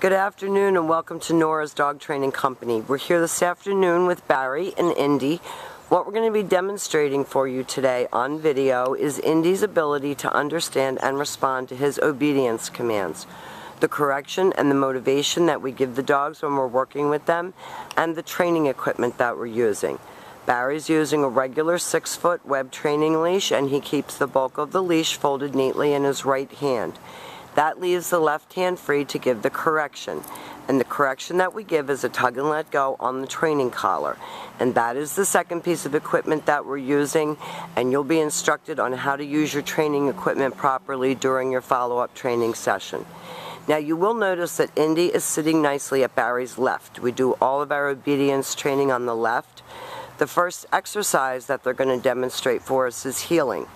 Good afternoon and welcome to Nora's Dog Training Company. We're here this afternoon with Barry and Indy. What we're going to be demonstrating for you today on video is Indy's ability to understand and respond to his obedience commands, the correction and the motivation that we give the dogs when we're working with them, and the training equipment that we're using. Barry's using a regular 6-foot web training leash, and he keeps the bulk of the leash folded neatly in his right hand. That leaves the left hand free to give the correction. And the correction that we give is a tug and let go on the training collar. And that is the second piece of equipment that we're using, and you'll be instructed on how to use your training equipment properly during your follow-up training session. Now you will notice that Indy is sitting nicely at Barry's left. We do all of our obedience training on the left. The first exercise that they're going to demonstrate for us is heeling.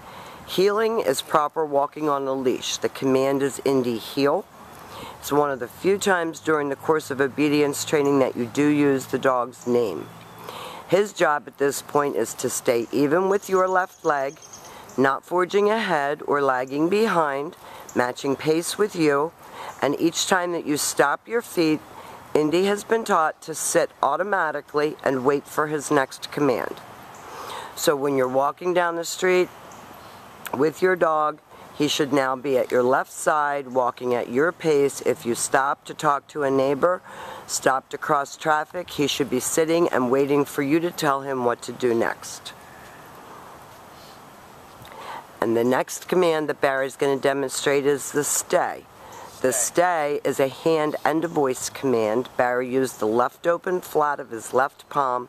Heeling is proper walking on a leash. The command is Indy heel. It's one of the few times during the course of obedience training that you do use the dog's name. His job at this point is to stay even with your left leg, not forging ahead or lagging behind, matching pace with you, and each time that you stop your feet, Indy has been taught to sit automatically and wait for his next command. So when you're walking down the street with your dog, he should now be at your left side, walking at your pace. If you stop to talk to a neighbor, stop to cross traffic, he should be sitting and waiting for you to tell him what to do next. And the next command that Barry's going to demonstrate is the stay. The stay is a hand and a voice command. Barry used the left open flat of his left palm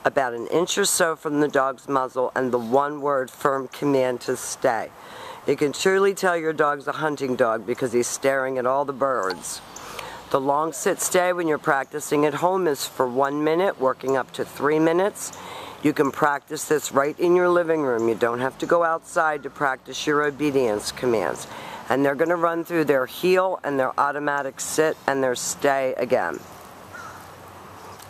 about an inch or so from the dog's muzzle and the one-word firm command to stay. You can truly tell your dog's a hunting dog because he's staring at all the birds. The long sit stay when you're practicing at home is for 1 minute, working up to 3 minutes. You can practice this right in your living room. You don't have to go outside to practice your obedience commands. And they're going to run through their heel and their automatic sit and their stay again.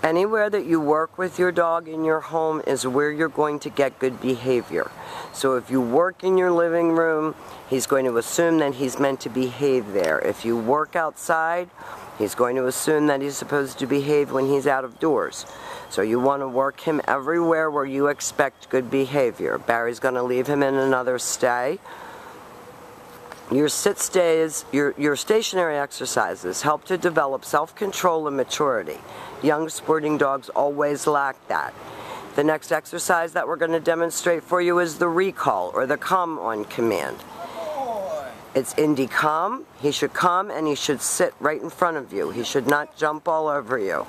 Anywhere that you work with your dog in your home is where you're going to get good behavior. So if you work in your living room, he's going to assume that he's meant to behave there. If you work outside, he's going to assume that he's supposed to behave when he's out of doors. So you want to work him everywhere where you expect good behavior. Barry's going to leave him in another stay. Your sit stays, your stationary exercises help to develop self-control and maturity. Young sporting dogs always lack that. The next exercise that we're going to demonstrate for you is the recall, or the come on command. It's Indy come. He should come and he should sit right in front of you. He should not jump all over you.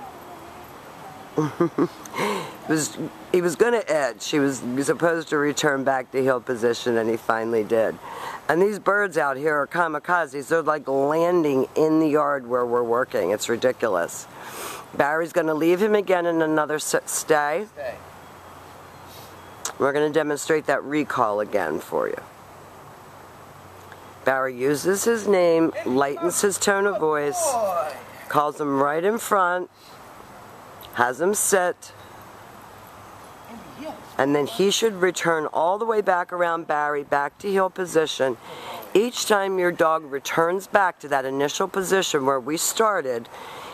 He was going to edge. He was supposed to return back to heel position, and he finally did. And these birds out here are kamikazes. They're like landing in the yard where we're working. It's ridiculous. Barry's going to leave him again in another stay. We're going to demonstrate that recall again for you. Barry uses his name, lightens his tone of voice, calls him right in front, has him sit, and then he should return all the way back around Barry, back to heel position. Each time your dog returns back to that initial position where we started,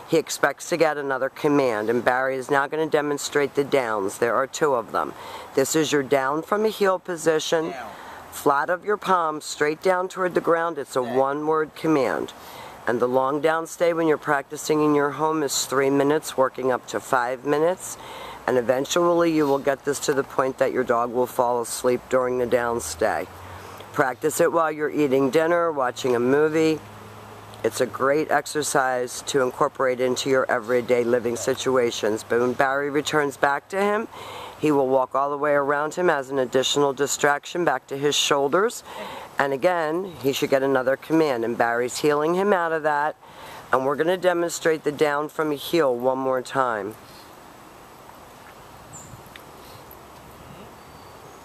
he expects to get another command, and Barry is now going to demonstrate the downs. There are 2 of them. This is your down from a heel position, flat of your palm, straight down toward the ground. It's a one-word command. And the long down stay when you're practicing in your home is 3 minutes, working up to 5 minutes. And eventually you will get this to the point that your dog will fall asleep during the down stay. Practice it while you're eating dinner, watching a movie. It's a great exercise to incorporate into your everyday living situations. But when Barry returns back to him, he will walk all the way around him as an additional distraction back to his shoulders. And again, he should get another command. And Barry's heeling him out of that. And we're going to demonstrate the down from a heel one more time.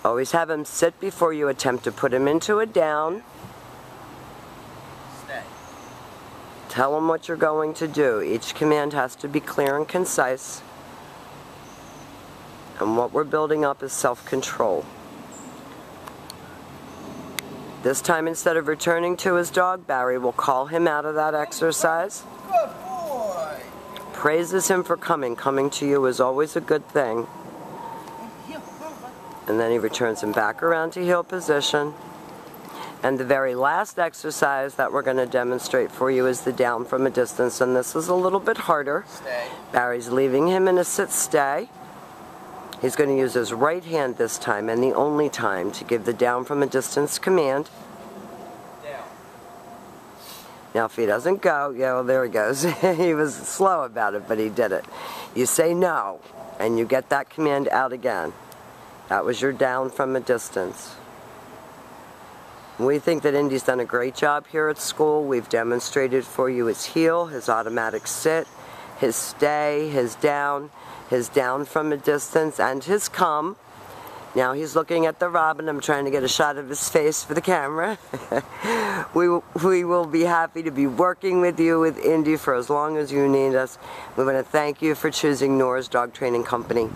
Always have him sit before you attempt to put him into a down. Stay. Tell him what you're going to do. Each command has to be clear and concise. And what we're building up is self-control. This time, instead of returning to his dog, Barry will call him out of that exercise. Good boy. praises him for coming. Coming to you is always a good thing. And then he returns him back around to heel position. And the very last exercise that we're going to demonstrate for you is the down from a distance. And this is a little bit harder. Stay. Barry's leaving him in a sit stay. He's going to use his right hand this time, and the only time, to give the down from a distance command. Down. Now if he doesn't go, yeah, well, there he goes. He was slow about it, but he did it. You say no, and you get that command out again. That was your down from a distance. We think that Indy's done a great job here at school. We've demonstrated for you his heel, his automatic sit, his stay, his down from a distance, and his come. Now he's looking at the robin. I'm trying to get a shot of his face for the camera. We will be happy to be working with you with Indy for as long as you need us. We want to thank you for choosing Nora's Dog Training Company.